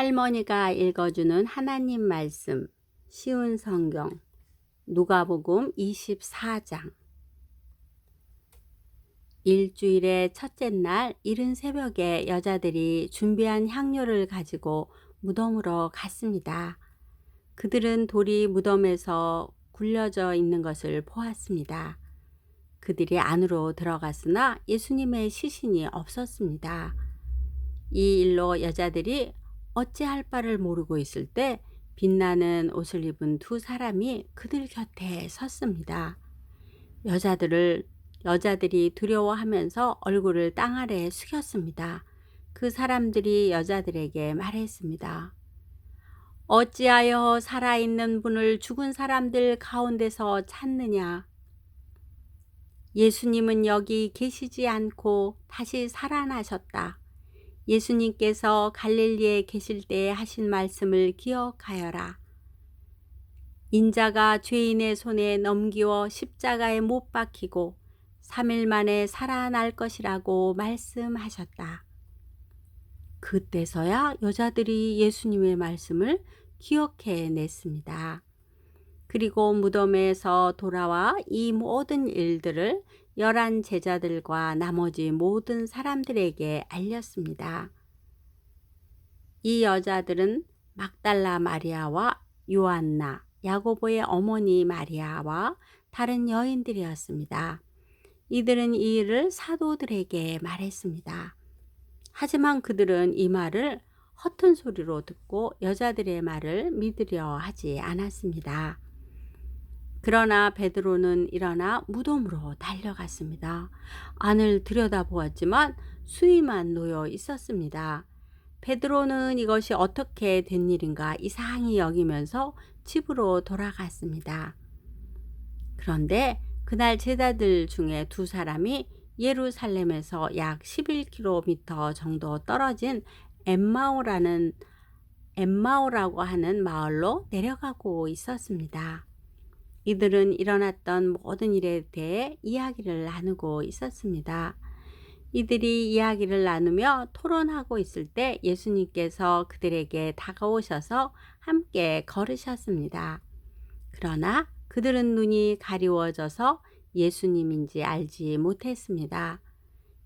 할머니가 읽어주는 하나님 말씀, 쉬운 성경, 누가복음 24장. 일주일의 첫째 날 이른 새벽에 여자들이 준비한 향료를 가지고 무덤으로 갔습니다. 그들은 돌이 무덤에서 굴려져 있는 것을 보았습니다. 그들이 안으로 들어갔으나 예수님의 시신이 없었습니다. 이 일로 여자들이 어찌할 바를 모르고 있을 때 빛나는 옷을 입은 두 사람이 그들 곁에 섰습니다. 여자들이 두려워하면서 얼굴을 땅 아래에 숙였습니다. 그 사람들이 여자들에게 말했습니다. 어찌하여 살아있는 분을 죽은 사람들 가운데서 찾느냐? 예수님은 여기 계시지 않고 다시 살아나셨다. 예수님께서 갈릴리에 계실 때에 하신 말씀을 기억하여라. 인자가 죄인의 손에 넘기워 십자가에 못 박히고 3일 만에 살아날 것이라고 말씀하셨다. 그때서야 여자들이 예수님의 말씀을 기억해 냈습니다. 그리고 무덤에서 돌아와 이 모든 일들을 11 제자들과 나머지 모든 사람들에게 알렸습니다. 이 여자들은 막달라 마리아와 요한나, 야고보의 어머니 마리아와 다른 여인들이었습니다. 이들은 이 일을 사도들에게 말했습니다. 하지만 그들은 이 말을 허튼 소리로 듣고 여자들의 말을 믿으려 하지 않았습니다. 그러나 베드로는 일어나 무덤으로 달려갔습니다. 안을 들여다보았지만 수의만 놓여 있었습니다. 베드로는 이것이 어떻게 된 일인가 이상히 여기면서 집으로 돌아갔습니다. 그런데 그날 제자들 중에 두 사람이 예루살렘에서 약 11km 정도 떨어진 엠마오라고 하는 마을로 내려가고 있었습니다. 이들은 일어났던 모든 일에 대해 이야기를 나누고 있었습니다. 이들이 이야기를 나누며 토론하고 있을 때 예수님께서 그들에게 다가오셔서 함께 걸으셨습니다. 그러나 그들은 눈이 가리워져서 예수님인지 알지 못했습니다.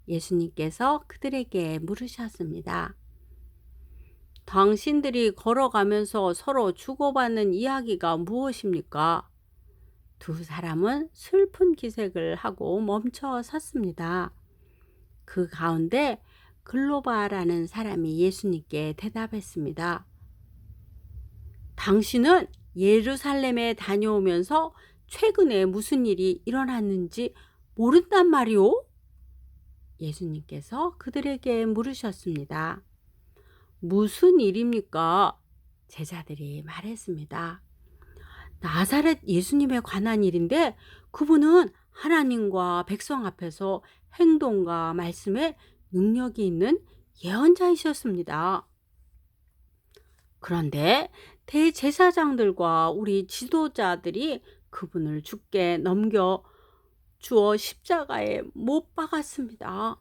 예수님께서 그들에게 물으셨습니다. 당신들이 걸어가면서 서로 주고받는 이야기가 무엇입니까? 두 사람은 슬픈 기색을 하고 멈춰 섰습니다. 그 가운데 글로바라는 사람이 예수님께 대답했습니다. 당신은 예루살렘에 다녀오면서 최근에 무슨 일이 일어났는지 모른단 말이오? 예수님께서 그들에게 물으셨습니다. 무슨 일입니까? 제자들이 말했습니다. 나사렛 예수님에 관한 일인데 그분은 하나님과 백성 앞에서 행동과 말씀에 능력이 있는 예언자이셨습니다. 그런데 대제사장들과 우리 지도자들이 그분을 죽게 넘겨 주어 십자가에 못 박았습니다.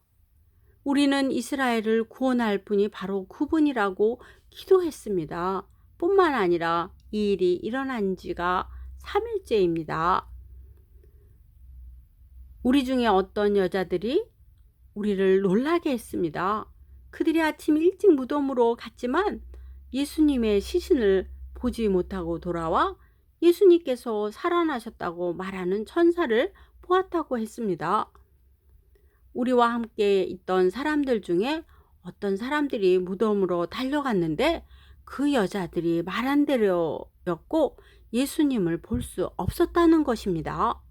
우리는 이스라엘을 구원할 분이 바로 그분이라고 기도했습니다. 뿐만 아니라 이 일이 일어난 지가 3일째입니다. 우리 중에 어떤 여자들이 우리를 놀라게 했습니다. 그들이 아침 일찍 무덤으로 갔지만 예수님의 시신을 보지 못하고 돌아와 예수님께서 살아나셨다고 말하는 천사를 보았다고 했습니다. 우리와 함께 있던 사람들 중에 어떤 사람들이 무덤으로 달려갔는데 그 여자들이 말한 대로였고 예수님을 볼 수 없었다는 것입니다.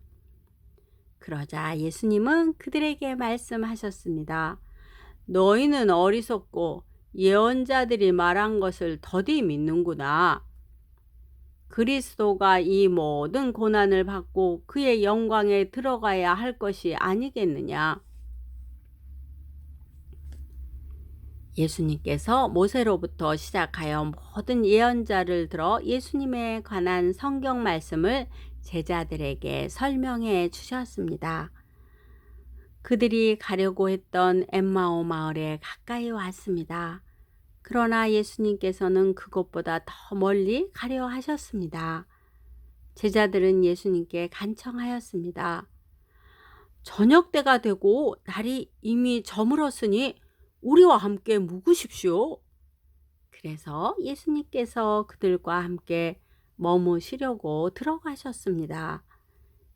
그러자 예수님은 그들에게 말씀하셨습니다. 너희는 어리석고 예언자들이 말한 것을 더디 믿는구나. 그리스도가 이 모든 고난을 받고 그의 영광에 들어가야 할 것이 아니겠느냐. 예수님께서 모세로부터 시작하여 모든 예언자를 들어 예수님에 관한 성경 말씀을 제자들에게 설명해 주셨습니다. 그들이 가려고 했던 엠마오 마을에 가까이 왔습니다. 그러나 예수님께서는 그것보다 더 멀리 가려 하셨습니다. 제자들은 예수님께 간청하였습니다. 저녁 때가 되고 날이 이미 저물었으니 우리와 함께 묵으십시오. 그래서 예수님께서 그들과 함께 머무시려고 들어가셨습니다.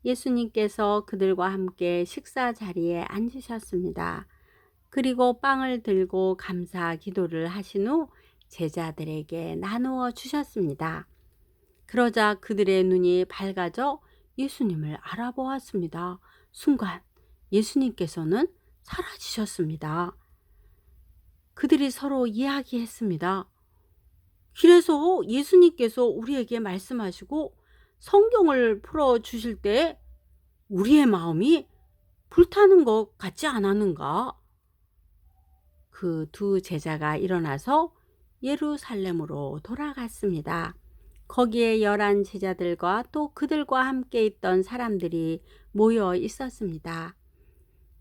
예수님께서 그들과 함께 식사 자리에 앉으셨습니다. 그리고 빵을 들고 감사 기도를 하신 후 제자들에게 나누어 주셨습니다. 그러자 그들의 눈이 밝아져 예수님을 알아보았습니다. 순간 예수님께서는 사라지셨습니다. 그들이 서로 이야기했습니다. 길에서 예수님께서 우리에게 말씀하시고 성경을 풀어 주실 때 우리의 마음이 불타는 것 같지 않았는가? 그 두 제자가 일어나서 예루살렘으로 돌아갔습니다. 거기에 11 제자들과 또 그들과 함께 있던 사람들이 모여 있었습니다.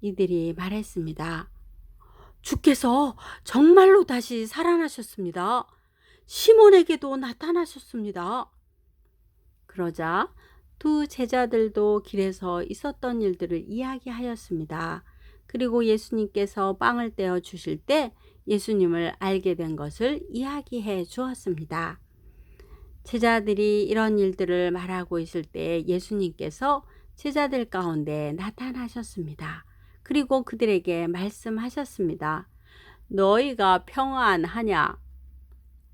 이들이 말했습니다. 주께서 정말로 다시 살아나셨습니다. 시몬에게도 나타나셨습니다. 그러자 두 제자들도 길에서 있었던 일들을 이야기하였습니다. 그리고 예수님께서 빵을 떼어 주실 때 예수님을 알게 된 것을 이야기해 주었습니다. 제자들이 이런 일들을 말하고 있을 때 예수님께서 제자들 가운데 나타나셨습니다. 그리고 그들에게 말씀하셨습니다. 너희가 평안하냐?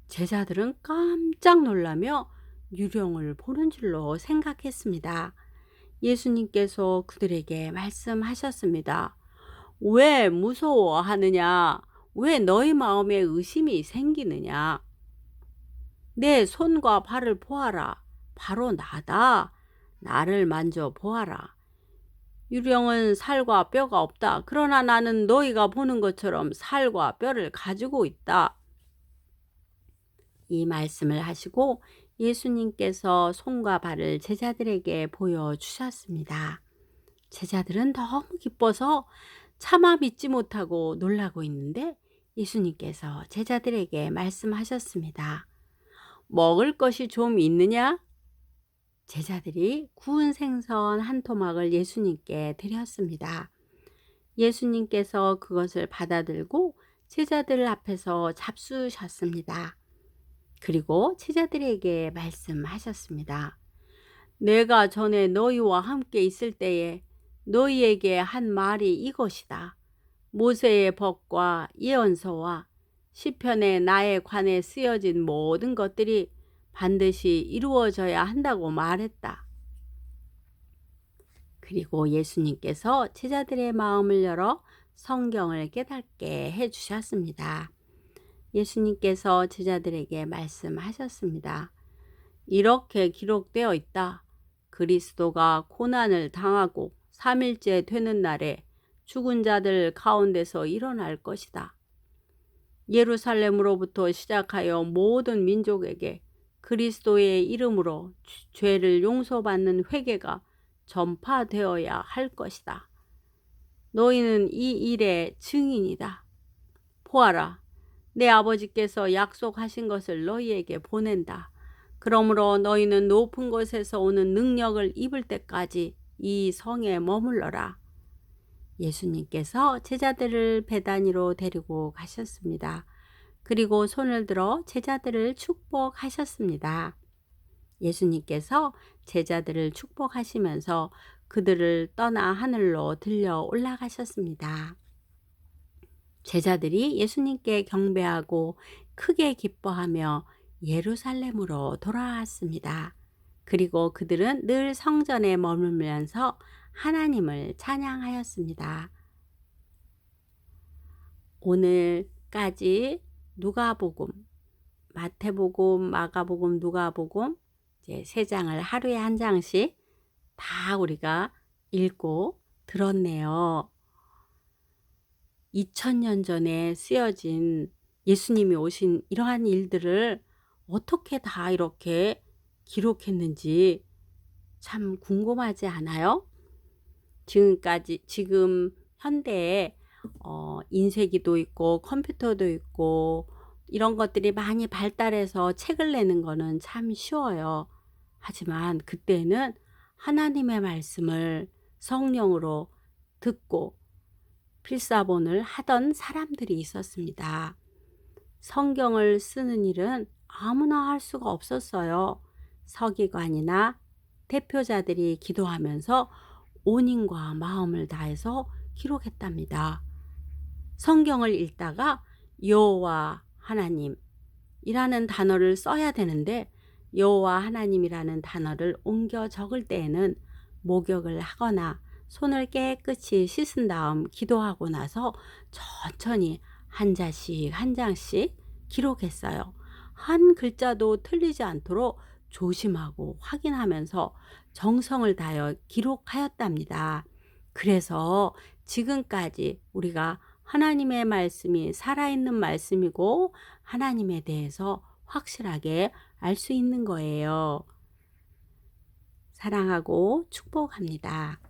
제자들은 깜짝 놀라며 유령을 보는 줄로 생각했습니다. 예수님께서 그들에게 말씀하셨습니다. 왜 무서워하느냐? 왜 너희 마음에 의심이 생기느냐? 내 손과 발을 보아라. 바로 나다. 나를 만져 보아라. 유령은 살과 뼈가 없다. 그러나 나는 너희가 보는 것처럼 살과 뼈를 가지고 있다. 이 말씀을 하시고 예수님께서 손과 발을 제자들에게 보여주셨습니다. 제자들은 너무 기뻐서 차마 믿지 못하고 놀라고 있는데 예수님께서 제자들에게 말씀하셨습니다. 먹을 것이 좀 있느냐? 제자들이 구운 생선 한 토막을 예수님께 드렸습니다. 예수님께서 그것을 받아들고 제자들 앞에서 잡수셨습니다. 그리고 제자들에게 말씀하셨습니다. 내가 전에 너희와 함께 있을 때에 너희에게 한 말이 이것이다. 모세의 법과 예언서와 시편에 나에 관해 쓰여진 모든 것들이 반드시 이루어져야 한다고 말했다. 그리고 예수님께서 제자들의 마음을 열어 성경을 깨닫게 해주셨습니다. 예수님께서 제자들에게 말씀하셨습니다. 이렇게 기록되어 있다. 그리스도가 고난을 당하고 3일째 되는 날에 죽은 자들 가운데서 일어날 것이다. 예루살렘으로부터 시작하여 모든 민족에게 그리스도의 이름으로 죄를 용서받는 회개가 전파되어야 할 것이다. 너희는 이 일의 증인이다. 보아라, 내 아버지께서 약속하신 것을 너희에게 보낸다. 그러므로 너희는 높은 곳에서 오는 능력을 입을 때까지 이 성에 머물러라. 예수님께서 제자들을 베다니로 데리고 가셨습니다. 그리고 손을 들어 제자들을 축복하셨습니다. 예수님께서 제자들을 축복하시면서 그들을 떠나 하늘로 들려 올라가셨습니다. 제자들이 예수님께 경배하고 크게 기뻐하며 예루살렘으로 돌아왔습니다. 그리고 그들은 늘 성전에 머물면서 하나님을 찬양하였습니다. 오늘까지 누가복음, 마태복음, 마가복음, 누가복음 이제 3장을 하루에 한 장씩 다 우리가 읽고 들었네요. 2000년 전에 쓰여진 예수님이 오신 이러한 일들을 어떻게 다 이렇게 기록했는지 참 궁금하지 않아요? 지금 현대에 인쇄기도 있고 컴퓨터도 있고 이런 것들이 많이 발달해서 책을 내는 거는 참 쉬워요. 하지만 그때는 하나님의 말씀을 성령으로 듣고 필사본을 하던 사람들이 있었습니다. 성경을 쓰는 일은 아무나 할 수가 없었어요. 서기관이나 대표자들이 기도하면서 온 힘과 마음을 다해서 기록했답니다. 성경을 읽다가 여호와 하나님이라는 단어를 써야 되는데 여호와 하나님이라는 단어를 옮겨 적을 때에는 목욕을 하거나 손을 깨끗이 씻은 다음 기도하고 나서 천천히 한 자씩 한 장씩 기록했어요. 한 글자도 틀리지 않도록 조심하고 확인하면서 정성을 다하여 기록하였답니다. 그래서 지금까지 우리가 하나님의 말씀이 살아있는 말씀이고 하나님에 대해서 확실하게 알 수 있는 거예요. 사랑하고 축복합니다.